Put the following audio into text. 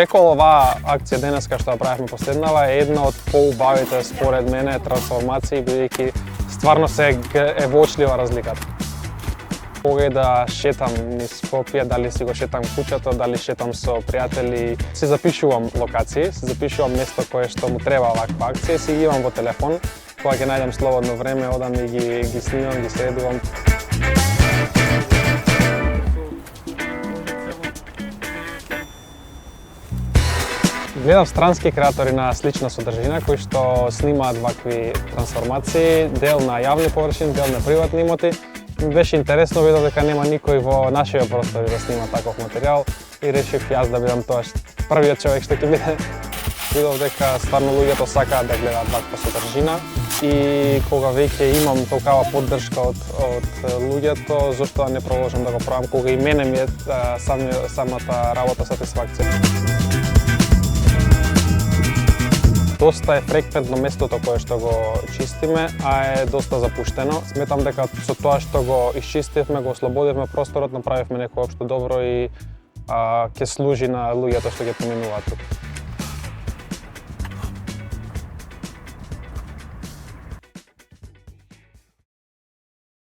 рекол, оваа акција денеска што ја правевме последнава е една од поубавите според мене трансформации, бидејќи стварно се е вочлива разликата. Кога и да шетам низ Скопје, дали си го шетам куќето, дали шетам со пријатели, си запишувам локации, си запишувам место кое што му треба ваква акција, си ги имам во телефон, кога ќе најдам слободно време, одам и ги снимам, ги средувам. Гледам странски креатори на слична содржина кои што снимаат вакви трансформации, дел на јавни површини, дел на приватни имоти. Ми беше интересно, видов дека нема никој во нашите простори да снима таков материјал и решив јас да бидам тоа првиот човек што ќе биде. Видов дека стварно луѓето сакаат да гледаат ваква содржина и кога веќе имам толкава поддршка од луѓето, зошто да не продолжам да го правам кога и мене ми е самата работа сатисфакција. Доста е фреквентно местото кое што го чистиме, а е доста запуштено. Сметам дека со тоа што го исчистивме, го ослободивме просторот, направивме некој општо добро и ќе служи на луѓето што ќе поминуваат тук.